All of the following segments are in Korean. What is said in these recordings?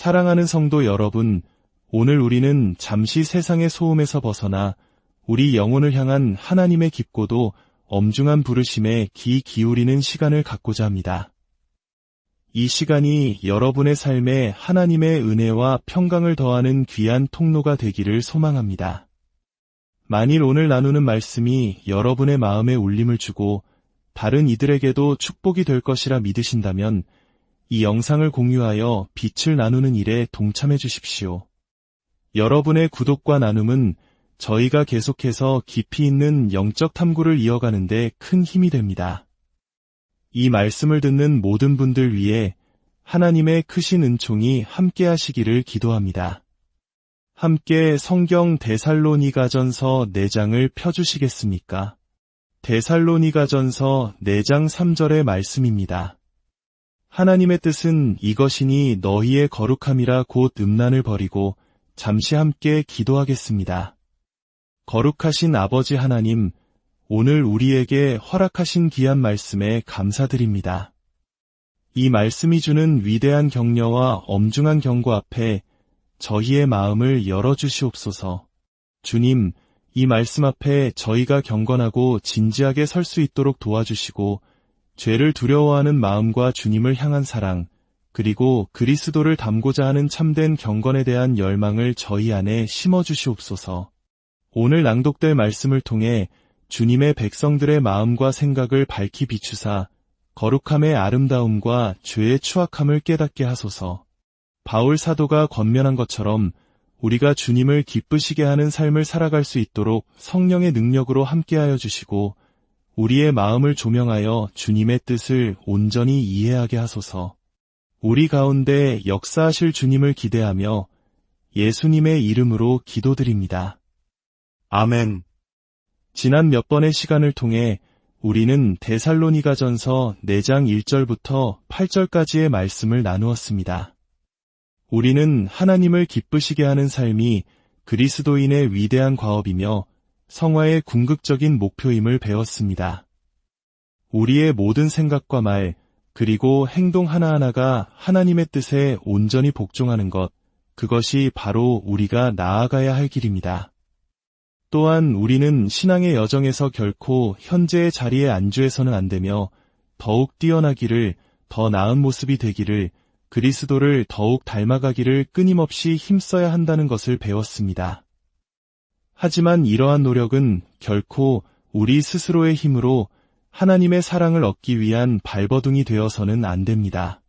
사랑하는 성도 여러분, 오늘 우리는 잠시 세상의 소음에서 벗어나 우리 영혼을 향한 하나님의 깊고도 엄중한 부르심에 귀 기울이는 시간을 갖고자 합니다. 이 시간이 여러분의 삶에 하나님의 은혜와 평강을 더하는 귀한 통로가 되기를 소망합니다. 만일 오늘 나누는 말씀이 여러분의 마음에 울림을 주고 다른 이들에게도 축복이 될 것이라 믿으신다면 이 영상을 공유하여 빛을 나누는 일에 동참해 주십시오. 여러분의 구독과 나눔은 저희가 계속해서 깊이 있는 영적 탐구를 이어가는 데 큰 힘이 됩니다. 이 말씀을 듣는 모든 분들 위해 하나님의 크신 은총이 함께 하시기를 기도합니다. 함께 성경 데살로니가전서 4장을 펴주시겠습니까? 데살로니가전서 4장 3절의 말씀입니다. 하나님의 뜻은 이것이니 너희의 거룩함이라 곧 음란을 버리고 잠시 함께 기도하겠습니다. 거룩하신 아버지 하나님, 오늘 우리에게 허락하신 귀한 말씀에 감사드립니다. 이 말씀이 주는 위대한 격려와 엄중한 경고 앞에 저희의 마음을 열어주시옵소서. 주님, 이 말씀 앞에 저희가 경건하고 진지하게 설 수 있도록 도와주시고 죄를 두려워하는 마음과 주님을 향한 사랑, 그리고 그리스도를 닮고자 하는 참된 경건에 대한 열망을 저희 안에 심어주시옵소서. 오늘 낭독될 말씀을 통해 주님의 백성들의 마음과 생각을 밝히 비추사 거룩함의 아름다움과 죄의 추악함을 깨닫게 하소서. 바울 사도가 권면한 것처럼 우리가 주님을 기쁘시게 하는 삶을 살아갈 수 있도록 성령의 능력으로 함께하여 주시고 우리의 마음을 조명하여 주님의 뜻을 온전히 이해하게 하소서. 우리 가운데 역사하실 주님을 기대하며 예수님의 이름으로 기도드립니다. 아멘. 지난 몇 번의 시간을 통해 우리는 데살로니가전서 4장 1절부터 8절까지의 말씀을 나누었습니다. 우리는 하나님을 기쁘시게 하는 삶이 그리스도인의 위대한 과업이며 성화의 궁극적인 목표임을 배웠습니다. 우리의 모든 생각과 말, 그리고 행동 하나하나가 하나님의 뜻에 온전히 복종하는 것, 그것이 바로 우리가 나아가야 할 길입니다. 또한 우리는 신앙의 여정에서 결코 현재의 자리에 안주해서는 안 되며 더욱 뛰어나기를, 더 나은 모습이 되기를, 그리스도를 더욱 닮아가기를 끊임없이 힘써야 한다는 것을 배웠습니다. 하지만 이러한 노력은 결코 우리 스스로의 힘으로 하나님의 사랑을 얻기 위한 발버둥이 되어서는 안 됩니다.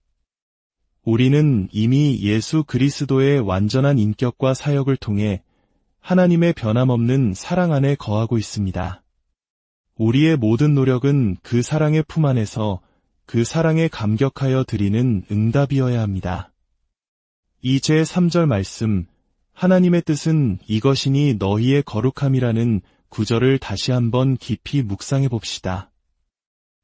우리는 이미 예수 그리스도의 완전한 인격과 사역을 통해 하나님의 변함없는 사랑 안에 거하고 있습니다. 우리의 모든 노력은 그 사랑의 품 안에서 그 사랑에 감격하여 드리는 응답이어야 합니다. 이 제3절 말씀, 하나님의 뜻은 이것이니 너희의 거룩함이라는 구절을 다시 한번 깊이 묵상해 봅시다.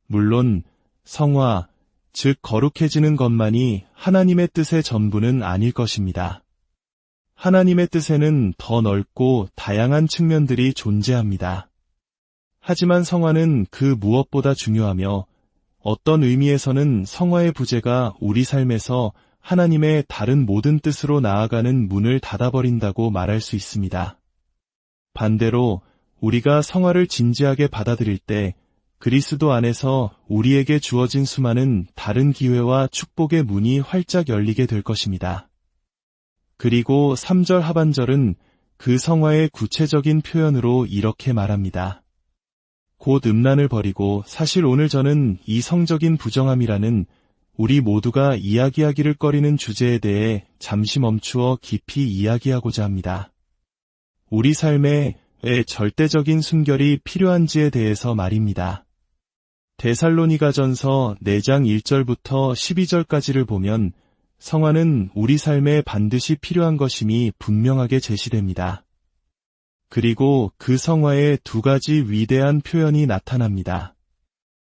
물론 성화, 즉 거룩해지는 것만이 하나님의 뜻의 전부는 아닐 것입니다. 하나님의 뜻에는 더 넓고 다양한 측면들이 존재합니다. 하지만 성화는 그 무엇보다 중요하며 어떤 의미에서는 성화의 부재가 우리 삶에서 하나님의 다른 모든 뜻으로 나아가는 문을 닫아버린다고 말할 수 있습니다. 반대로 우리가 성화를 진지하게 받아들일 때 그리스도 안에서 우리에게 주어진 수많은 다른 기회와 축복의 문이 활짝 열리게 될 것입니다. 그리고 3절 하반절은 그 성화의 구체적인 표현으로 이렇게 말합니다. 곧 음란을 버리고, 사실 오늘 저는 이 성적인 부정함이라는 우리 모두가 이야기하기를 꺼리는 주제에 대해 잠시 멈추어 깊이 이야기하고자 합니다. 우리 삶에 왜 절대적인 순결이 필요한지에 대해서 말입니다. 데살로니가전서 4장 1절부터 12절까지를 보면 성화는 우리 삶에 반드시 필요한 것임이 분명하게 제시됩니다. 그리고 그 성화의 두 가지 위대한 표현이 나타납니다.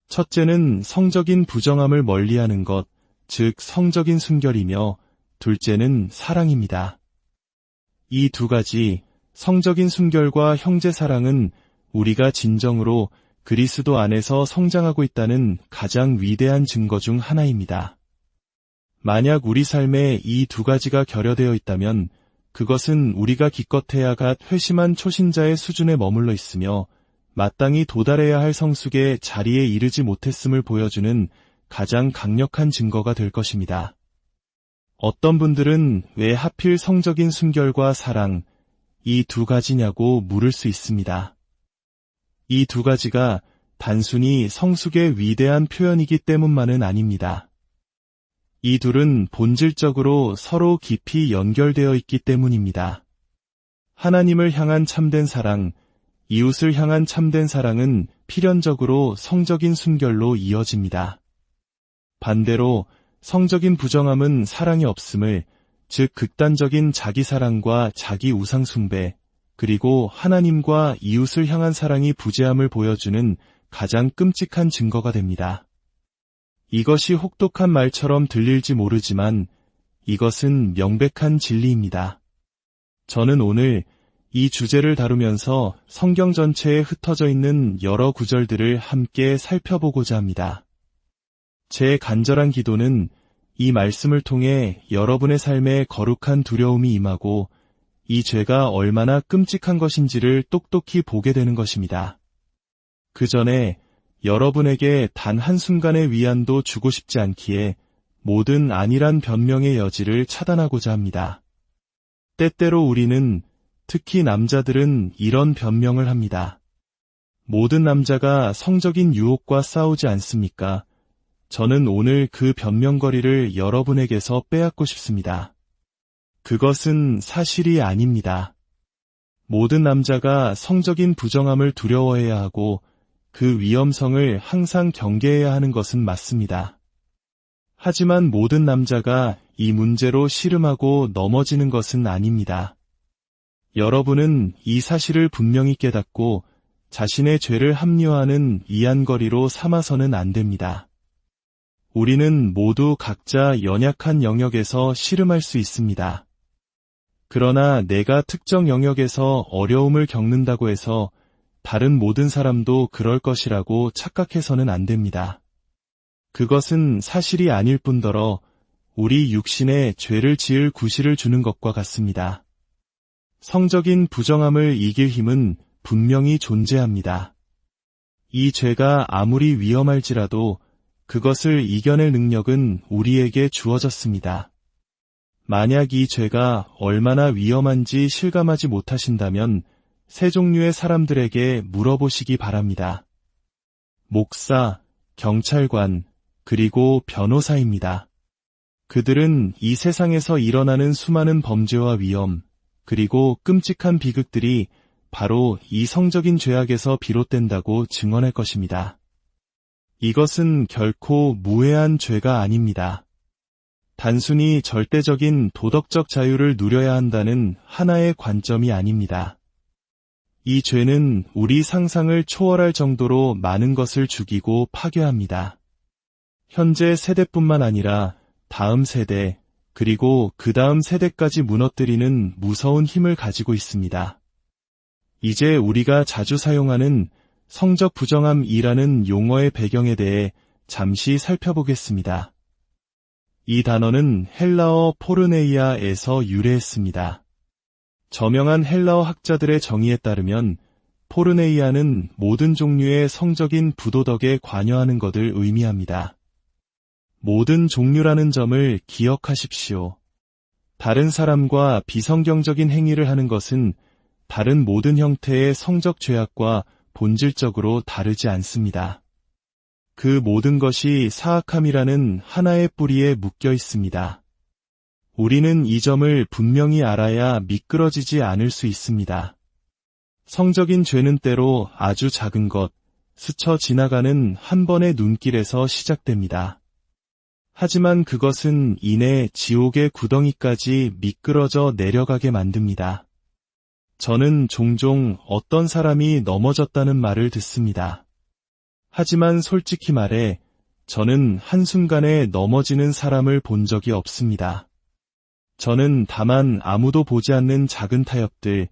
첫째는 성적인 부정함을 멀리하는 것, 즉 성적인 순결이며 둘째는 사랑입니다. 이 두 가지 성적인 순결과 형제 사랑은 우리가 진정으로 그리스도 안에서 성장하고 있다는 가장 위대한 증거 중 하나입니다. 만약 우리 삶에 이 두 가지가 결여되어 있다면 그것은 우리가 기껏해야 갓 회심한 초신자의 수준에 머물러 있으며 마땅히 도달해야 할 성숙의 자리에 이르지 못했음을 보여주는 가장 강력한 증거가 될 것입니다. 어떤 분들은 왜 하필 성적인 순결과 사랑, 이 두 가지냐고 물을 수 있습니다. 이 두 가지가 단순히 성숙의 위대한 표현이기 때문만은 아닙니다. 이 둘은 본질적으로 서로 깊이 연결되어 있기 때문입니다. 하나님을 향한 참된 사랑, 이웃을 향한 참된 사랑은 필연적으로 성적인 순결로 이어집니다. 반대로 성적인 부정함은 사랑이 없음을, 즉 극단적인 자기사랑과 자기 우상숭배, 그리고 하나님과 이웃을 향한 사랑이 부재함을 보여주는 가장 끔찍한 증거가 됩니다. 이것이 혹독한 말처럼 들릴지 모르지만 이것은 명백한 진리입니다. 저는 오늘 이 주제를 다루면서 성경 전체에 흩어져 있는 여러 구절들을 함께 살펴보고자 합니다. 제 간절한 기도는 이 말씀을 통해 여러분의 삶에 거룩한 두려움이 임하고 이 죄가 얼마나 끔찍한 것인지를 똑똑히 보게 되는 것입니다. 그 전에 여러분에게 단 한순간의 위안도 주고 싶지 않기에 모든 안일한 변명의 여지를 차단하고자 합니다. 때때로 우리는, 특히 남자들은 이런 변명을 합니다. 모든 남자가 성적인 유혹과 싸우지 않습니까? 저는 오늘 그 변명거리를 여러분에게서 빼앗고 싶습니다. 그것은 사실이 아닙니다. 모든 남자가 성적인 부정함을 두려워해야 하고 그 위험성을 항상 경계해야 하는 것은 맞습니다. 하지만 모든 남자가 이 문제로 씨름하고 넘어지는 것은 아닙니다. 여러분은 이 사실을 분명히 깨닫고 자신의 죄를 합리화하는 이안거리로 삼아서는 안 됩니다. 우리는 모두 각자 연약한 영역에서 씨름할 수 있습니다. 그러나 내가 특정 영역에서 어려움을 겪는다고 해서 다른 모든 사람도 그럴 것이라고 착각해서는 안 됩니다. 그것은 사실이 아닐 뿐더러 우리 육신에 죄를 지을 구실을 주는 것과 같습니다. 성적인 부정함을 이길 힘은 분명히 존재합니다. 이 죄가 아무리 위험할지라도 그것을 이겨낼 능력은 우리에게 주어졌습니다. 만약 이 죄가 얼마나 위험한지 실감하지 못하신다면 세 종류의 사람들에게 물어보시기 바랍니다. 목사, 경찰관, 그리고 변호사입니다. 그들은 이 세상에서 일어나는 수많은 범죄와 위험, 그리고 끔찍한 비극들이 바로 이 성적인 죄악에서 비롯된다고 증언할 것입니다. 이것은 결코 무해한 죄가 아닙니다. 단순히 절대적인 도덕적 자유를 누려야 한다는 하나의 관점이 아닙니다. 이 죄는 우리 상상을 초월할 정도로 많은 것을 죽이고 파괴합니다. 현재 세대뿐만 아니라 다음 세대, 그리고 그 다음 세대까지 무너뜨리는 무서운 힘을 가지고 있습니다. 이제 우리가 자주 사용하는 성적 부정함이라는 용어의 배경에 대해 잠시 살펴보겠습니다. 이 단어는 헬라어 포르네이아에서 유래했습니다. 저명한 헬라어 학자들의 정의에 따르면 포르네이아는 모든 종류의 성적인 부도덕에 관여하는 것을 의미합니다. 모든 종류라는 점을 기억하십시오. 다른 사람과 비성경적인 행위를 하는 것은 다른 모든 형태의 성적 죄악과 본질적으로 다르지 않습니다. 그 모든 것이 사악함이라는 하나의 뿌리에 묶여 있습니다. 우리는 이 점을 분명히 알아야 미끄러지지 않을 수 있습니다. 성적인 죄는 때로 아주 작은 것, 스쳐 지나가는 한 번의 눈길에서 시작됩니다. 하지만 그것은 이내 지옥의 구덩이까지 미끄러져 내려가게 만듭니다. 저는 종종 어떤 사람이 넘어졌다는 말을 듣습니다. 하지만 솔직히 말해 저는 한순간에 넘어지는 사람을 본 적이 없습니다. 저는 다만 아무도 보지 않는 작은 타협들,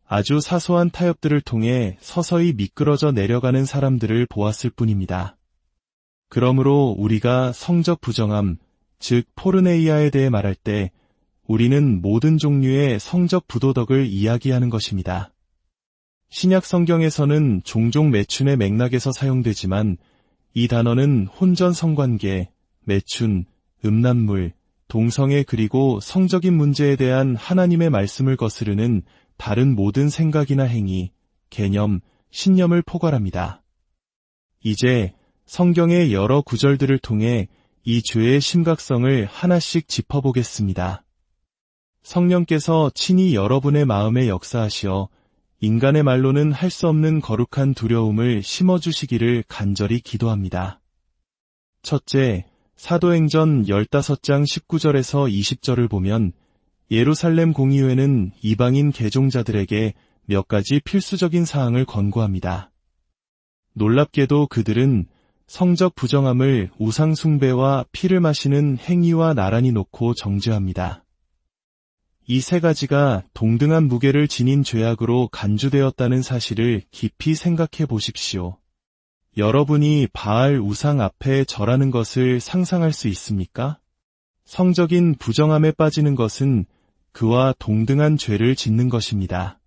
아주 사소한 타협들을 통해 서서히 미끄러져 내려가는 사람들을 보았을 뿐입니다. 그러므로 우리가 성적 부정함, 즉 포르네이아에 대해 말할 때 우리는 모든 종류의 성적 부도덕을 이야기하는 것입니다. 신약 성경에서는 종종 매춘의 맥락에서 사용되지만 이 단어는 혼전 성관계, 매춘, 음란물, 동성애 그리고 성적인 문제에 대한 하나님의 말씀을 거스르는 다른 모든 생각이나 행위, 개념, 신념을 포괄합니다. 이제 성경의 여러 구절들을 통해 이 죄의 심각성을 하나씩 짚어보겠습니다. 성령께서 친히 여러분의 마음에 역사하시어 인간의 말로는 할 수 없는 거룩한 두려움을 심어주시기를 간절히 기도합니다. 첫째, 사도행전 15장 19절에서 20절을 보면 예루살렘 공의회는 이방인 개종자들에게 몇 가지 필수적인 사항을 권고합니다. 놀랍게도 그들은 성적 부정함을 우상 숭배와 피를 마시는 행위와 나란히 놓고 정죄합니다. 이 세 가지가 동등한 무게를 지닌 죄악으로 간주되었다는 사실을 깊이 생각해 보십시오. 여러분이 바알 우상 앞에 절하는 것을 상상할 수 있습니까? 성적인 부정함에 빠지는 것은 그와 동등한 죄를 짓는 것입니다.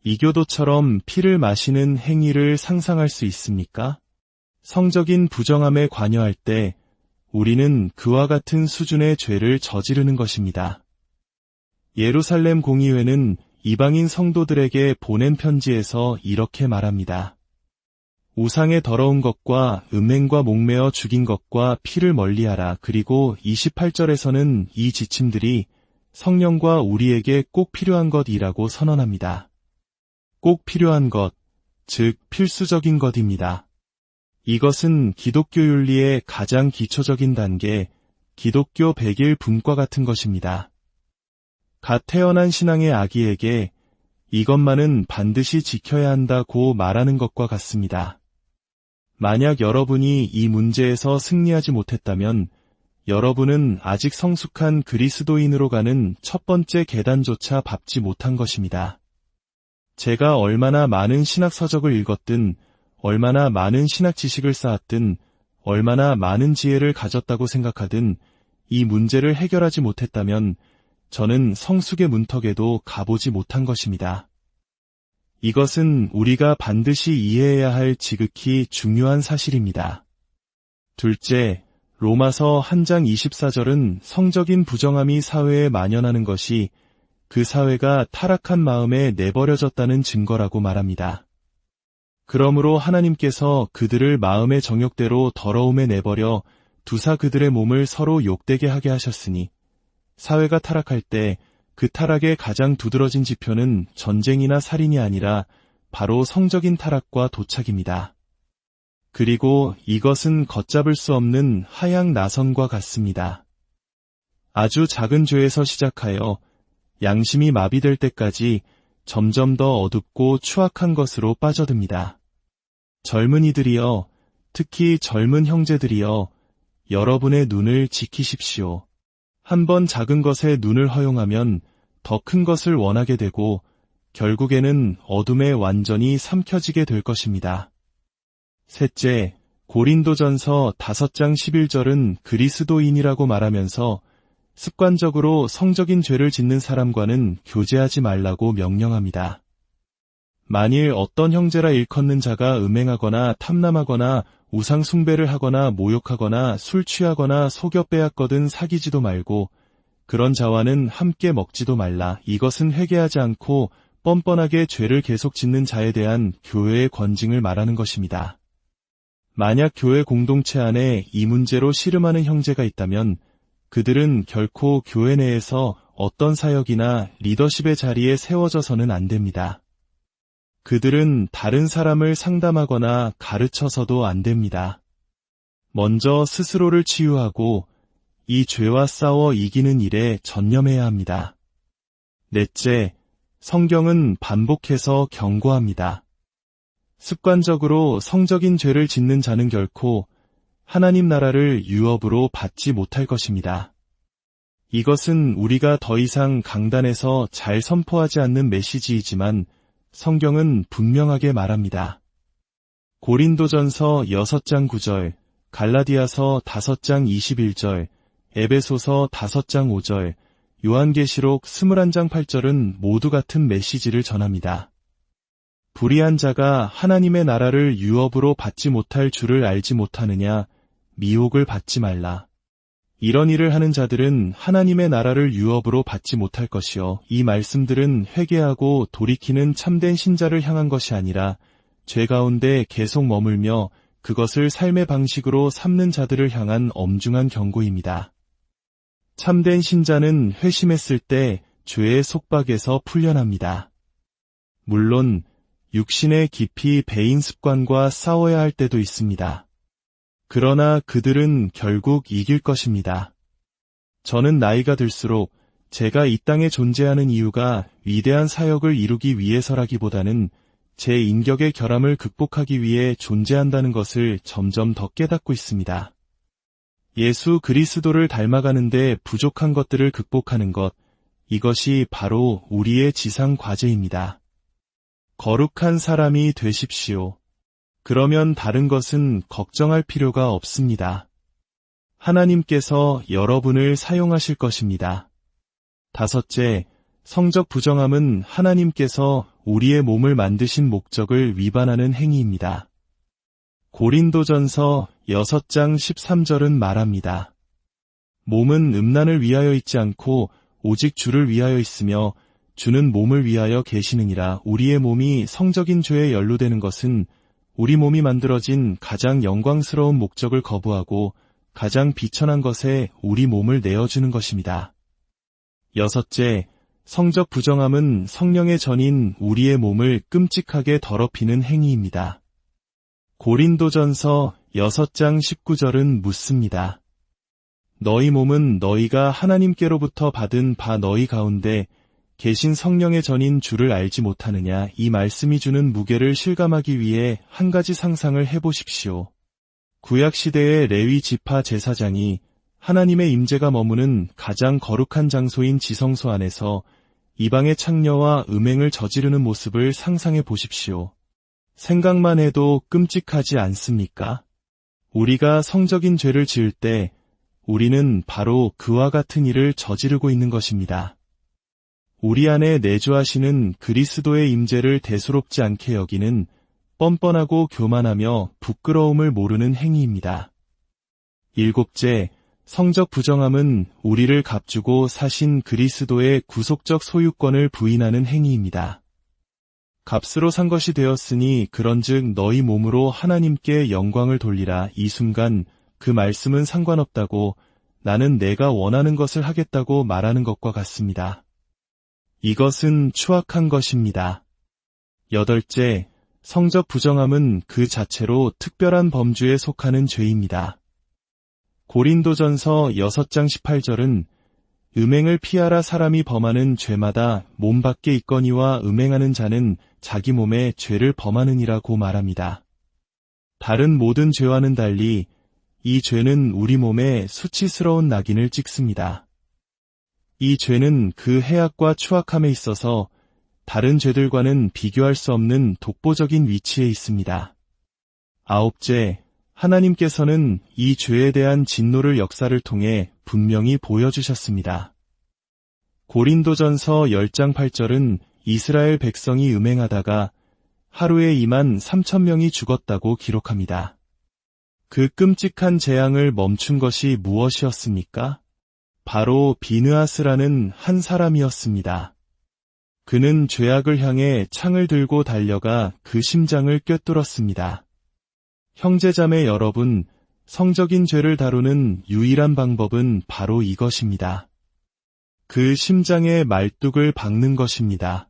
이교도처럼 피를 마시는 행위를 상상할 수 있습니까? 성적인 부정함에 관여할 때 우리는 그와 같은 수준의 죄를 저지르는 것입니다. 예루살렘 공의회는 이방인 성도들에게 보낸 편지에서 이렇게 말합니다. 우상의 더러운 것과 음행과 목매어 죽인 것과 피를 멀리하라. 그리고 28절에서는 이 지침들이 성령과 우리에게 꼭 필요한 것이라고 선언합니다. 꼭 필요한 것, 즉 필수적인 것입니다. 이것은 기독교 윤리의 가장 기초적인 단계, 기독교 100일 분과 같은 것입니다. 갓 태어난 신앙의 아기에게 이것만은 반드시 지켜야 한다고 말하는 것과 같습니다. 만약 여러분이 이 문제에서 승리하지 못했다면 여러분은 아직 성숙한 그리스도인으로 가는 첫 번째 계단조차 밟지 못한 것입니다. 제가 얼마나 많은 신학 서적을 읽었든, 얼마나 많은 신학 지식을 쌓았든, 얼마나 많은 지혜를 가졌다고 생각하든 이 문제를 해결하지 못했다면 저는 성숙의 문턱에도 가보지 못한 것입니다. 이것은 우리가 반드시 이해해야 할 지극히 중요한 사실입니다. 둘째, 로마서 1장 24절은 성적인 부정함이 사회에 만연하는 것이 그 사회가 타락한 마음에 내버려졌다는 증거라고 말합니다. 그러므로 하나님께서 그들을 마음의 정욕대로 더러움에 내버려 두사 그들의 몸을 서로 욕되게 하게 하셨으니 사회가 타락할 때 그 타락의 가장 두드러진 지표는 전쟁이나 살인이 아니라 바로 성적인 타락과 도착입니다. 그리고 이것은 걷잡을 수 없는 하향 나선과 같습니다. 아주 작은 죄에서 시작하여 양심이 마비될 때까지 점점 더 어둡고 추악한 것으로 빠져듭니다. 젊은이들이여, 특히 젊은 형제들이여, 여러분의 눈을 지키십시오. 한번 작은 것에 눈을 허용하면 더 큰 것을 원하게 되고 결국에는 어둠에 완전히 삼켜지게 될 것입니다. 셋째, 고린도전서 5장 11절은 그리스도인이라고 말하면서 습관적으로 성적인 죄를 짓는 사람과는 교제하지 말라고 명령합니다. 만일 어떤 형제라 일컫는 자가 음행하거나 탐남하거나 우상 숭배를 하거나 모욕하거나 술 취하거나 속여 빼앗거든 사귀지도 말고 그런 자와는 함께 먹지도 말라. 이것은 회개하지 않고 뻔뻔하게 죄를 계속 짓는 자에 대한 교회의 권징을 말하는 것입니다. 만약 교회 공동체 안에 이 문제로 씨름하는 형제가 있다면 그들은 결코 교회 내에서 어떤 사역이나 리더십의 자리에 세워져서는 안 됩니다. 그들은 다른 사람을 상담하거나 가르쳐서도 안 됩니다. 먼저 스스로를 치유하고 이 죄와 싸워 이기는 일에 전념해야 합니다. 넷째, 성경은 반복해서 경고합니다. 습관적으로 성적인 죄를 짓는 자는 결코 하나님 나라를 유업으로 받지 못할 것입니다. 이것은 우리가 더 이상 강단에서 잘 선포하지 않는 메시지이지만 성경은 분명하게 말합니다. 고린도전서 6장 9절, 갈라디아서 5장 21절, 에베소서 5장 5절, 요한계시록 21장 8절은 모두 같은 메시지를 전합니다. 불의한 자가 하나님의 나라를 유업으로 받지 못할 줄을 알지 못하느냐, 미혹을 받지 말라. 이런 일을 하는 자들은 하나님의 나라를 유업으로 받지 못할 것이요. 이 말씀들은 회개하고 돌이키는 참된 신자를 향한 것이 아니라 죄 가운데 계속 머물며 그것을 삶의 방식으로 삼는 자들을 향한 엄중한 경고입니다. 참된 신자는 회심했을 때 죄의 속박에서 풀려납니다. 물론 육신의 깊이 배인 습관과 싸워야 할 때도 있습니다. 그러나 그들은 결국 이길 것입니다. 저는 나이가 들수록 제가 이 땅에 존재하는 이유가 위대한 사역을 이루기 위해서라기보다는 제 인격의 결함을 극복하기 위해 존재한다는 것을 점점 더 깨닫고 있습니다. 예수 그리스도를 닮아가는데 부족한 것들을 극복하는 것, 이것이 바로 우리의 지상 과제입니다. 거룩한 사람이 되십시오. 그러면 다른 것은 걱정할 필요가 없습니다. 하나님께서 여러분을 사용하실 것입니다. 5째, 성적 부정함은 하나님께서 우리의 몸을 만드신 목적을 위반하는 행위입니다. 고린도전서 6장 13절은 말합니다. 몸은 음란을 위하여 있지 않고 오직 주를 위하여 있으며 주는 몸을 위하여 계시느니라. 우리의 몸이 성적인 죄에 연루되는 것은 우리 몸이 만들어진 가장 영광스러운 목적을 거부하고 가장 비천한 것에 우리 몸을 내어주는 것입니다. 6째, 성적 부정함은 성령의 전인 우리의 몸을 끔찍하게 더럽히는 행위입니다. 고린도전서 6장 19절은 묻습니다. 너희 몸은 너희가 하나님께로부터 받은 바 너희 가운데 계신 성령의 전인 주를 알지 못하느냐. 이 말씀이 주는 무게를 실감하기 위해 한 가지 상상을 해보십시오. 구약시대의 레위 지파 제사장이 하나님의 임재가 머무는 가장 거룩한 장소인 지성소 안에서 이방의 창녀와 음행을 저지르는 모습을 상상해 보십시오. 생각만 해도 끔찍하지 않습니까? 우리가 성적인 죄를 지을 때 우리는 바로 그와 같은 일을 저지르고 있는 것입니다. 우리 안에 내주하시는 그리스도의 임재를 대수롭지 않게 여기는 뻔뻔하고 교만하며 부끄러움을 모르는 행위입니다. 7째, 성적 부정함은 우리를 값주고 사신 그리스도의 구속적 소유권을 부인하는 행위입니다. 값으로 산 것이 되었으니 그런즉 너희 몸으로 하나님께 영광을 돌리라. 이 순간 그 말씀은 상관없다고 나는 내가 원하는 것을 하겠다고 말하는 것과 같습니다. 이것은 추악한 것입니다. 8째, 성적 부정함은 그 자체로 특별한 범주에 속하는 죄입니다. 고린도전서 6장 18절은 음행을 피하라. 사람이 범하는 죄마다 몸 밖에 있거니와 음행하는 자는 자기 몸에 죄를 범하느니라고 말합니다. 다른 모든 죄와는 달리 이 죄는 우리 몸에 수치스러운 낙인을 찍습니다. 이 죄는 그 해악과 추악함에 있어서 다른 죄들과는 비교할 수 없는 독보적인 위치에 있습니다. 9째, 하나님께서는 이 죄에 대한 진노를 역사를 통해 분명히 보여주셨습니다. 고린도전서 10장 8절은 이스라엘 백성이 음행하다가 하루에 2만 3천 명이 죽었다고 기록합니다. 그 끔찍한 재앙을 멈춘 것이 무엇이었습니까? 바로 비느하스라는 한 사람이었습니다. 그는 죄악을 향해 창을 들고 달려가 그 심장을 꿰뚫었습니다. 형제자매 여러분, 성적인 죄를 다루는 유일한 방법은 바로 이것입니다. 그 심장에 말뚝을 박는 것입니다.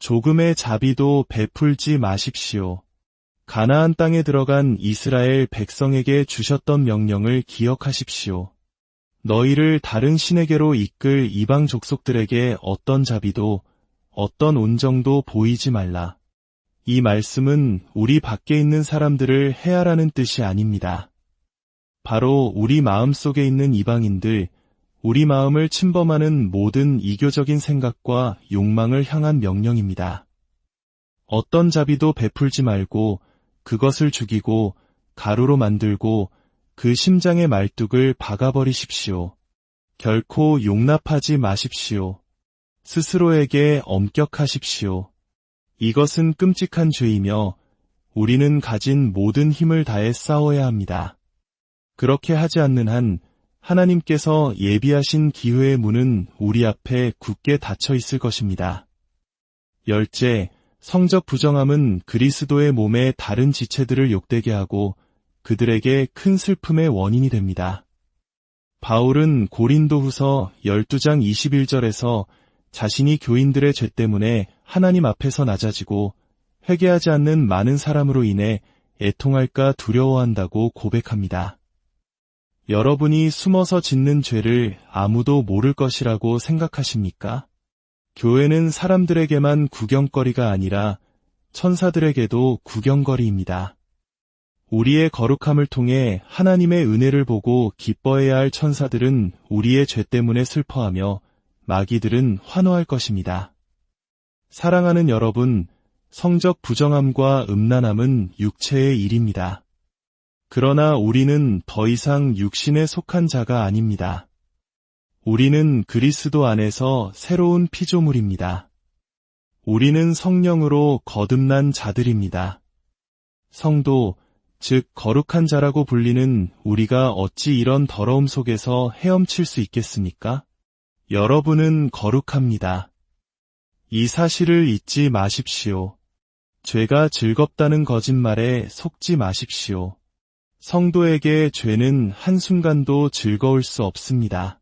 조금의 자비도 베풀지 마십시오. 가나안 땅에 들어간 이스라엘 백성에게 주셨던 명령을 기억하십시오. 너희를 다른 신에게로 이끌 이방 족속들에게 어떤 자비도 어떤 온정도 보이지 말라. 이 말씀은 우리 밖에 있는 사람들을 해하라는 뜻이 아닙니다. 바로 우리 마음 속에 있는 이방인들, 우리 마음을 침범하는 모든 이교적인 생각과 욕망을 향한 명령입니다. 어떤 자비도 베풀지 말고 그것을 죽이고 가루로 만들고 그 심장의 말뚝을 박아버리십시오. 결코 용납하지 마십시오. 스스로에게 엄격하십시오. 이것은 끔찍한 죄이며 우리는 가진 모든 힘을 다해 싸워야 합니다. 그렇게 하지 않는 한 하나님께서 예비하신 기회의 문은 우리 앞에 굳게 닫혀 있을 것입니다. 열째, 성적 부정함은 그리스도의 몸의 다른 지체들을 욕되게 하고 그들에게 큰 슬픔의 원인이 됩니다. 바울은 고린도후서 12장 21절에서 자신이 교인들의 죄 때문에 하나님 앞에서 낮아지고 회개하지 않는 많은 사람으로 인해 애통할까 두려워한다고 고백합니다. 여러분이 숨어서 짓는 죄를 아무도 모를 것이라고 생각하십니까? 교회는 사람들에게만 구경거리가 아니라 천사들에게도 구경거리입니다. 우리의 거룩함을 통해 하나님의 은혜를 보고 기뻐해야 할 천사들은 우리의 죄 때문에 슬퍼하며 마귀들은 환호할 것입니다. 사랑하는 여러분, 성적 부정함과 음란함은 육체의 일입니다. 그러나 우리는 더 이상 육신에 속한 자가 아닙니다. 우리는 그리스도 안에서 새로운 피조물입니다. 우리는 성령으로 거듭난 자들입니다. 성도, 즉 거룩한 자라고 불리는 우리가 어찌 이런 더러움 속에서 헤엄칠 수 있겠습니까? 여러분은 거룩합니다. 이 사실을 잊지 마십시오. 죄가 즐겁다는 거짓말에 속지 마십시오. 성도에게 죄는 한순간도 즐거울 수 없습니다.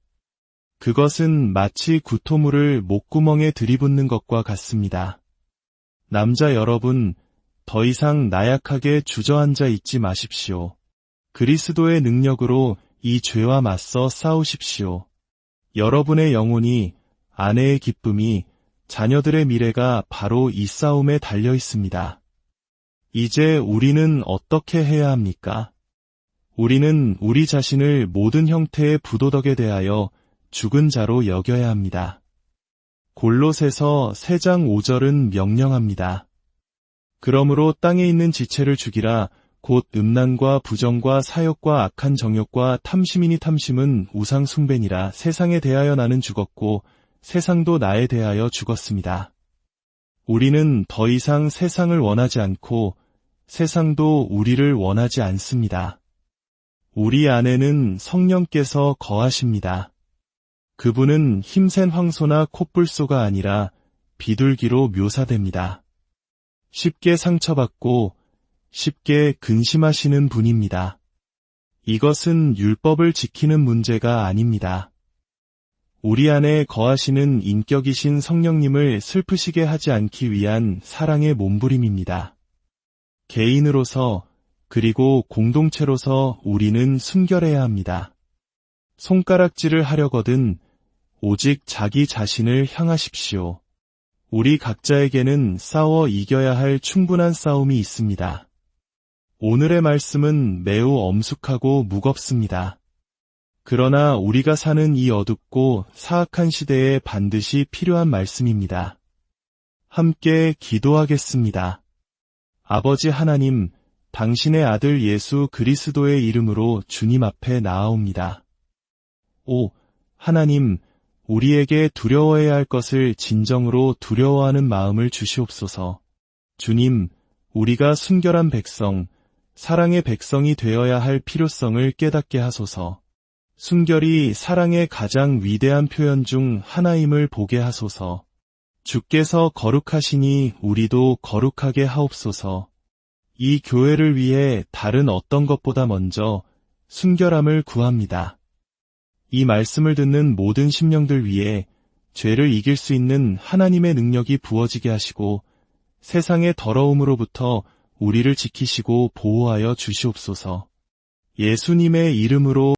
그것은 마치 구토물을 목구멍에 들이붓는 것과 같습니다. 남자 여러분, 더 이상 나약하게 주저앉아 있지 마십시오. 그리스도의 능력으로 이 죄와 맞서 싸우십시오. 여러분의 영혼이, 아내의 기쁨이, 자녀들의 미래가 바로 이 싸움에 달려 있습니다. 이제 우리는 어떻게 해야 합니까? 우리는 우리 자신을 모든 형태의 부도덕에 대하여 죽은 자로 여겨야 합니다. 골로새서 3장 5절은 명령합니다. 그러므로 땅에 있는 지체를 죽이라. 곧 음란과 부정과 사욕과 악한 정욕과 탐심이니 탐심은 우상 숭배니라. 세상에 대하여 나는 죽었고 세상도 나에 대하여 죽었습니다. 우리는 더 이상 세상을 원하지 않고 세상도 우리를 원하지 않습니다. 우리 안에는 성령께서 거하십니다. 그분은 힘센 황소나 콧불소가 아니라 비둘기로 묘사됩니다. 쉽게 상처받고 쉽게 근심하시는 분입니다. 이것은 율법을 지키는 문제가 아닙니다. 우리 안에 거하시는 인격이신 성령님을 슬프시게 하지 않기 위한 사랑의 몸부림입니다. 개인으로서 그리고 공동체로서 우리는 순결해야 합니다. 손가락질을 하려거든 오직 자기 자신을 향하십시오. 우리 각자에게는 싸워 이겨야 할 충분한 싸움이 있습니다. 오늘의 말씀은 매우 엄숙하고 무겁습니다. 그러나 우리가 사는 이 어둡고 사악한 시대에 반드시 필요한 말씀입니다. 함께 기도하겠습니다. 아버지 하나님, 당신의 아들 예수 그리스도의 이름으로 주님 앞에 나아옵니다. 오, 하나님, 우리에게 두려워해야 할 것을 진정으로 두려워하는 마음을 주시옵소서. 주님, 우리가 순결한 백성, 사랑의 백성이 되어야 할 필요성을 깨닫게 하소서. 순결이 사랑의 가장 위대한 표현 중 하나임을 보게 하소서. 주께서 거룩하시니 우리도 거룩하게 하옵소서. 이 교회를 위해 다른 어떤 것보다 먼저 순결함을 구합니다. 이 말씀을 듣는 모든 심령들 위해 죄를 이길 수 있는 하나님의 능력이 부어지게 하시고 세상의 더러움으로부터 우리를 지키시고 보호하여 주시옵소서. 예수님의 이름으로